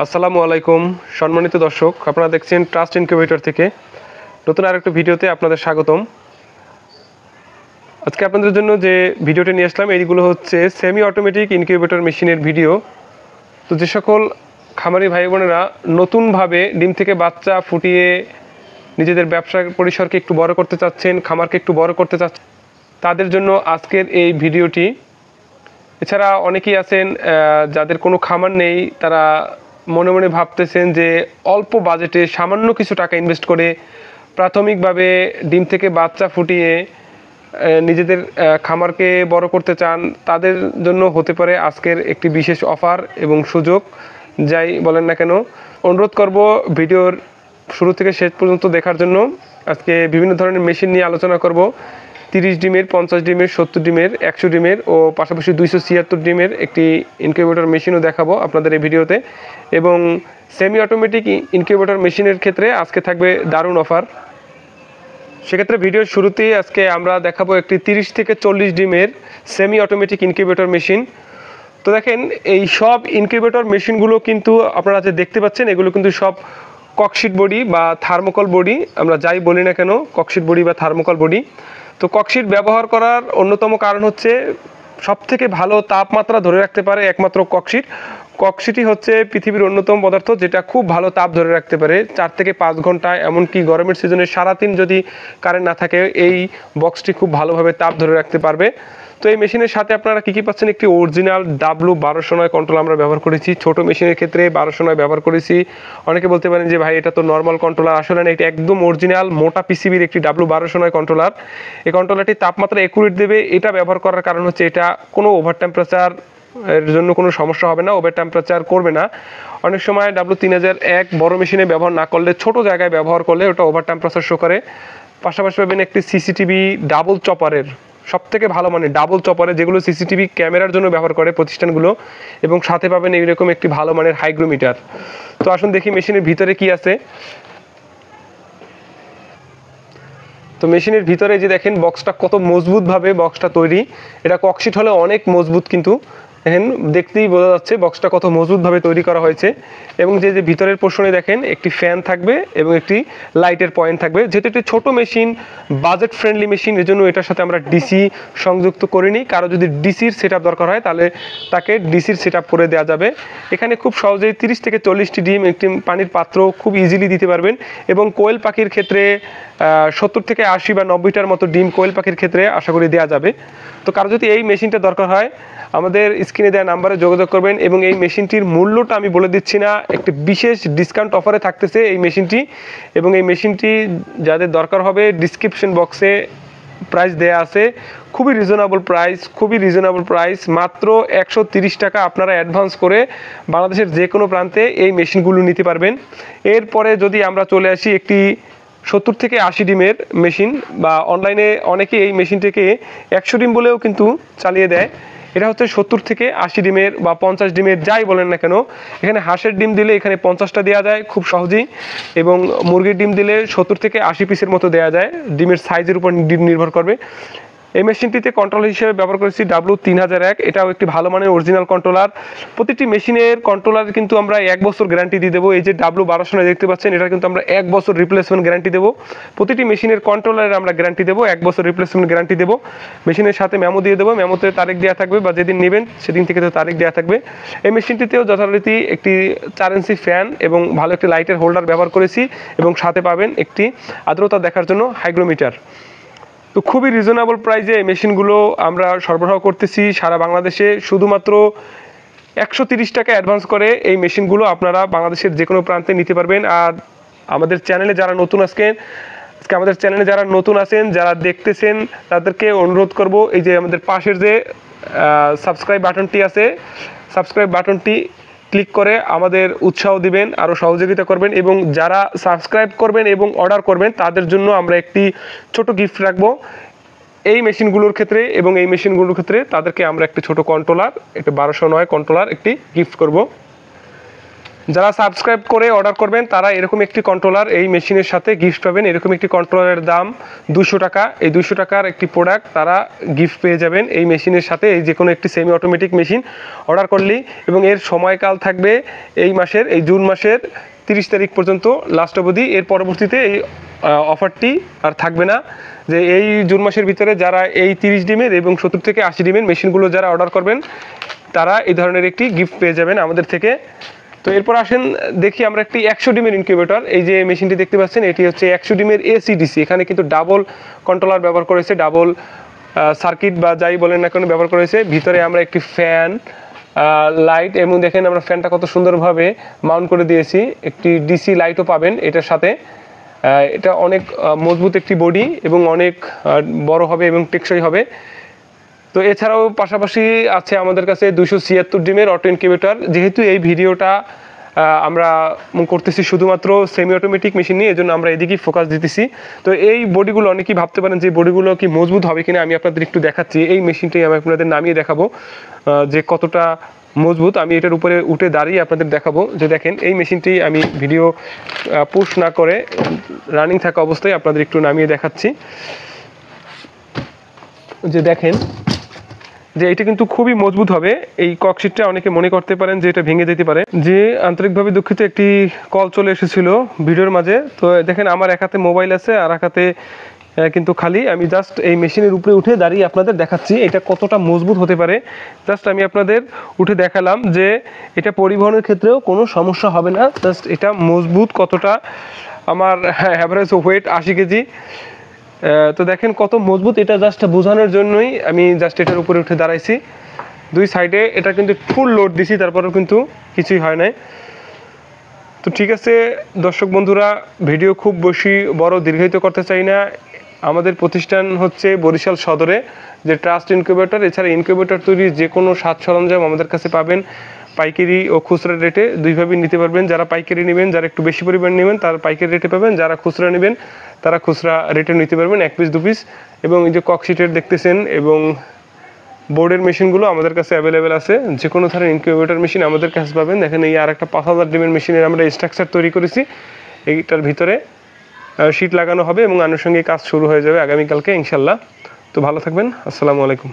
আসসালামু আলাইকুম সম্মানিত দর্শক, আপনারা দেখছেন ট্রাস্ট ইনকিউবেটর থেকে নতুন আরেকটা ভিডিওতে আপনাদের স্বাগতম। আজকে আপনাদের জন্য যে ভিডিওটা নিয়ে আসলাম এইগুলো হচ্ছে সেমি অটোমেটিক ইনকিউবেটর মেশিনের ভিডিও। তো যে সকল খামারি ভাই বোনেরা নতুনভাবে ডিম থেকে বাচ্চা ফুটিয়ে নিজেদের ব্যবসার পরিসরকে একটু বড় করতে চাচ্ছেন, খামারকে একটু বড় করতে চাচ্ছেন, তাদের জন্য আজকের এই ভিডিওটি। এছাড়া অনেকেই আছেন যাদের কোনো খামার নেই, তারা মনে মনে ভাবতেছেন যে অল্প বাজেটে সামান্য কিছু টাকা ইনভেস্ট করে প্রাথমিকভাবে ডিম থেকে বাচ্চা ফুটিয়ে নিজেদের খামারকে বড় করতে চান, তাদের জন্য হতে পারে আজকের একটি বিশেষ অফার এবং সুযোগ। যাই বলেন না কেন, অনুরোধ করব ভিডিওর শুরু থেকে শেষ পর্যন্ত দেখার জন্য। আজকে বিভিন্ন ধরনের মেশিন নিয়ে আলোচনা করব। 30 ডিমের, 50 ডিমের, 70 ডিমের, 100 ডিমের ও পাশাপাশি 276 ডিমের একটি ইনকিউবেটর মেশিনও দেখাবো আপনাদের এই ভিডিওতে। এবং সেমি অটোমেটিক ইনকিউবেটর মেশিনের ক্ষেত্রে আজকে থাকবে দারুণ অফার। সেক্ষেত্রে ভিডিওর শুরুতেই আজকে আমরা দেখাবো একটি 30 থেকে 40 ডিমের সেমি অটোমেটিক ইনকিউবেটর মেশিন। তো দেখেন, এই সব ইনকিউবেটর মেশিনগুলো কিন্তু আপনারা যে দেখতে পাচ্ছেন, এগুলো কিন্তু সব ককশিট বডি বা থার্মোকল বডি, আমরা যাই বলি না কেন, ককশিট বডি বা থার্মোকল বডি। তো ককশিট ব্যবহার করার অন্যতম কারণ হচ্ছে সবথেকে ভালো তাপমাত্রা ধরে রাখতে পারে একমাত্র ককশিট। ককশিটই হচ্ছে পৃথিবীর অন্যতম পদার্থ যেটা খুব ভালো তাপ ধরে রাখতে পারে 4 থেকে 5 ঘন্টা, এমনকি গরমের সিজনে সারাদিন যদি কারেন্ট না থাকে এই বক্সটি খুব ভালোভাবে তাপ ধরে রাখতে পারবে। তো এই মেশিনের সাথে আপনারা কী পাচ্ছেন, একটি অরিজিনাল W1209 কন্ট্রোল আমরা ব্যবহার করেছি। ছোট মেশিনের ক্ষেত্রে 1209 ব্যবহার করেছি। অনেকে বলতে পারেন যে ভাই এটা তো নর্মাল কন্ট্রোলার, আসলে না, এটা একদম অরিজিনাল মোটা পিসিবির একটি W1209 কন্ট্রোলার। এই কন্ট্রোলারটি তাপমাত্রা একুরেট দেবে। এটা ব্যবহার করার কারণ হচ্ছে এটা কোনো ওভার টেম্পারেচার এর জন্য কোনো সমস্যা হবে না, ওভার টেম্পারেচার করবে না। অনেক সময় W3001 বড় মেশিনে ব্যবহার না করলে, ছোট জায়গায় ব্যবহার করলে ওটা ওভার টেম্পারেচার শো করে। পাশাপাশি পাবেন একটি সিসিটিভি ডাবল চপারের, সবথেকে ভালো মানে ডাবল চপারের, যেগুলো সিসিটিভি ক্যামেরার জন্য ব্যবহার করে প্রতিষ্ঠানগুলো, এবং সাথে পাবেন এইরকম একটি ভালো মানের হাইগ্রোমিটার। তো আসুন দেখি মেশিনের ভিতরে কি আছে। তো মেশিনের ভিতরে যে দেখেন বক্সটা কত মজবুতভাবে বক্সটা তৈরি। এটা ককশিট হলে অনেক মজবুত, কিন্তু দেখেন দেখতেই বোঝা যাচ্ছে বক্সটা কত মজবুতভাবে তৈরি করা হয়েছে। এবং যে ভিতরের পোর্শনে দেখেন একটি ফ্যান থাকবে এবং একটি লাইটের পয়েন্ট থাকবে। যেহেতু একটি ছোটো মেশিন, বাজেট ফ্রেন্ডলি মেশিন, এজন্য এটার সাথে আমরা ডিসি সংযুক্ত করিনি। কারো যদি ডিসির সেট দরকার হয় তাহলে তাকে ডিসির সেট করে দেওয়া যাবে। এখানে খুব সহজেই 30 থেকে 40টি ডিম একটি পানির পাত্র খুব ইজিলি দিতে পারবেন। এবং কোয়েল পাখির ক্ষেত্রে 70 থেকে 80 বা 90টার মতো ডিম কোয়েল পাখির ক্ষেত্রে আশা করি দেওয়া যাবে। তো কারো যদি এই মেশিনটা দরকার হয় আমাদের স্ক্রিনে দেওয়া নাম্বারে যোগাযোগ করবেন। এবং এই মেশিনটির মূল্যটা আমি বলে দিচ্ছি না, একটি বিশেষ ডিসকাউন্ট অফারে থাকতেছে এই মেশিনটি। এবং এই মেশিনটি যাদের দরকার হবে ডিসক্রিপশন বক্সে প্রাইস দেয়া আছে, খুবই রিজনেবল প্রাইস, মাত্র 130 টাকা আপনারা অ্যাডভান্স করে বাংলাদেশের যে কোনো প্রান্তে এই মেশিনগুলো নিতে পারবেন। এরপরে যদি আমরা চলে আসি একটি 70 থেকে 80 ডিমের মেশিন, বা অনলাইনে অনেকে এই মেশিনটিকে 100 ডিম বলেও কিন্তু চালিয়ে দেয়। এটা হচ্ছে 70 থেকে 80 ডিমের বা 50 ডিমের, যাই বলেন না কেন। এখানে হাঁসের ডিম দিলে এখানে 50টা দেওয়া যায় খুব সহজেই, এবং মুরগির ডিম দিলে 70 থেকে 80 পিসের মতো দেওয়া যায়। ডিমের সাইজের উপর নির্ভর করবে। এই মেশিনটিতে কন্ট্রোলার হিসেবে ব্যবহার করেছি W3001। এটাও একটি ভালো মানের অরিজিনাল কন্ট্রোলার। প্রতিটি মেশিনের কন্ট্রোলার কিন্তু আমরা 1 বছর গ্যারান্টি দিয়ে দেবো। এই যে W1209 দেখতে পাচ্ছেন, এটা কিন্তু আমরা 1 বছর রিপ্লেসমেন্ট গ্যারান্টি দেবো। প্রতিটি মেশিনের কন্ট্রোলারের আমরা গ্যারান্টি দেবো, 1 বছর রিপ্লেসমেন্ট গ্যারান্টি দেবো। মেশিনের সাথে মেমো দিয়ে দেবো, মেমোতে তারিখ দেওয়া থাকবে, বা যেদিন নেবেন সেদিন থেকে তো তারিখ দেওয়া থাকবে। এই মেশিনটিতেও যথারীতি একটি 4 ইঞ্চি ফ্যান এবং ভালো একটি লাইটের হোল্ডার ব্যবহার করেছি, এবং সাথে পাবেন একটি আর্দ্রতা দেখার জন্য হাইগ্রোমিটার। তো খুবই রিজনেবল প্রাইসে এই মেশিনগুলো আমরা সরবরাহ করতেছি সারা বাংলাদেশে। শুধুমাত্র 130 টাকা অ্যাডভান্স করে এই মেশিনগুলো আপনারা বাংলাদেশের যে কোনো প্রান্তে নিতে পারবেন। আর আমাদের চ্যানেলে যারা নতুন আছেন, যারা দেখতেছেন, তাদেরকে অনুরোধ করব, এই যে আমাদের পাশের যে সাবস্ক্রাইব বাটনটি আছে, সাবস্ক্রাইব বাটনটি ক্লিক করে আমাদের উৎসাহ দিবেন, আরও সহযোগিতা করবেন। এবং যারা সাবস্ক্রাইব করবেন এবং অর্ডার করবেন তাদের জন্য আমরা একটি ছোট গিফট রাখবো এই মেশিনগুলোর ক্ষেত্রে। এবং এই মেশিনগুলোর ক্ষেত্রে তাদেরকে আমরা একটি ছোট কন্ট্রোলার, একটা 1209 কন্ট্রোলার একটি গিফট করব। যারা সাবস্ক্রাইব করে অর্ডার করবেন তারা এরকম একটি কন্ট্রোলার এই মেশিনের সাথে গিফট পাবেন। এরকম একটি কন্ট্রোলারের দাম 200 টাকা। এই 200 টাকার একটি প্রোডাক্ট তারা গিফট পেয়ে যাবেন এই মেশিনের সাথে। এই যে কোনো একটি সেমি অটোমেটিক মেশিন অর্ডার করলেই, এবং এর সময়কাল থাকবে এই জুন মাসের 30 তারিখ পর্যন্ত লাস্ট অবধি। এর পরবর্তীতে এই অফারটি আর থাকবে না। যে এই জুন মাসের ভিতরে যারা এই 30 ডিমের এবং 70 থেকে 80 ডিমের মেশিনগুলো যারা অর্ডার করবেন তারা এই ধরনের একটি গিফট পেয়ে যাবেন আমাদের থেকে। তো এরপর আসেন দেখি আমরা একটি 100 ডিমের ইনকিউবেটর। এই যে মেশিনটি দেখতে পাচ্ছেন এটি হচ্ছে 100 ডিমের এসিডিসি। এখানে কিন্তু ডাবল কন্ট্রোলার ব্যবহার করেছে, ডাবল সার্কিট বা যাই বলেন না কেন ব্যবহার করেছে। ভিতরে আমরা একটি ফ্যান, লাইট, এবং দেখেন আমরা ফ্যানটা কত সুন্দরভাবে মাউন্ট করে দিয়েছি। একটি ডিসি লাইটও পাবেন এটার সাথে। এটা অনেক মজবুত একটি বডি এবং অনেক বড় হবে এবং টেকসই হবে। তো এছাড়াও পাশাপাশি আছে আমাদের কাছে 276 ডিমের অটো ইনকিউবেটর। যেহেতু এই ভিডিওটা আমরা করতেছি শুধুমাত্র সেমি অটোমেটিক মেশিন নিয়ে, এজন্য আমরা এদিকেই ফোকাস দিতেছি। তো এই বডিগুলো অনেকেই ভাবতে পারেন যে বডিগুলো কি মজবুত হবে কিনা, আমি আপনাদের একটু দেখাচ্ছি। এই মেশিনটাই আমি আপনাদের নামিয়ে দেখাবো যে কতটা মজবুত। আমি এটার উপরে উঠে দাঁড়িয়ে আপনাদের দেখাবো। যে দেখেন এই মেশিনটি আমি ভিডিও পুশ না করে রানিং থাকা অবস্থায় আপনাদের একটু নামিয়ে দেখাচ্ছি। যে দেখেন যে এটা কিন্তু খুবই মজবুত হবে। এই ককশিটটা অনেকে মনে করতে পারেন যে এটা ভেঙে যেতে পারে। যে আন্তরিকভাবে দুঃখিত, একটি কল চলে এসেছিল ভিডিওর মাঝে। তো দেখেন আমার এক হাতে মোবাইল আছে আর এক হাতে কিন্তু খালি। আমি জাস্ট এই মেশিনের উপরে উঠে দাঁড়িয়ে আপনাদের দেখাচ্ছি এটা কতটা মজবুত হতে পারে। জাস্ট আমি আপনাদের উঠে দেখালাম যে এটা পরিবহনের ক্ষেত্রেও কোনো সমস্যা হবে না। জাস্ট এটা মজবুত কতটা, আমার অ্যাভারেজ ওয়েট 80 কেজি। তো দেখেন কত মজবুত, এটা জাস্ট বোঝানোর জন্যই আমি জাস্ট এটার উপরে উঠে দাঁড়াইছি। দুই সাইডে এটা কিন্তু ফুল লোড দিছি, তারপরেও কিন্তু কিছুই হয় নাই। তো ঠিক আছে দর্শক বন্ধুরা, ভিডিও খুব বেশি বড় দীর্ঘায়িত করতে চাই না। আমাদের প্রতিষ্ঠান হচ্ছে বরিশাল সদরে, যে ট্রাস্ট ইনকিউবেটর। এছাড়া ইনকিউবেটর তৈরি যে কোনো সাজ সরঞ্জাম আমাদের কাছে পাবেন পাইকারি ও খুচরা রেটে, দুইভাবেই নিতে পারবেন। যারা পাইকারি নেবেন, যারা একটু বেশি পরিমাণ নেবেন তারা পাইকারি রেটে পাবেন, যারা খুচরা নেবেন তারা খুচরা রেটে নিতে পারবেন, 1 পিস 2 পিস। এবং এই যে ককশিটের দেখতেছেন এবং বোর্ডের মেশিনগুলো আমাদের কাছে অ্যাভেলেবেল আছে। যে কোনো ধরনের ইনকিউবেটর মেশিন আমাদের কাছে পাবেন। দেখেন এই আর একটা 5000 ডিমের মেশিনের আমরা স্ট্রাকচার তৈরি করেছি। এইটার ভিতরে শীট লাগানো হবে এবং আনুষঙ্গিক কাজ শুরু হয়ে যাবে আগামীকালকে ইনশাল্লাহ। তো ভালো থাকবেন, আসসালামু আলাইকুম।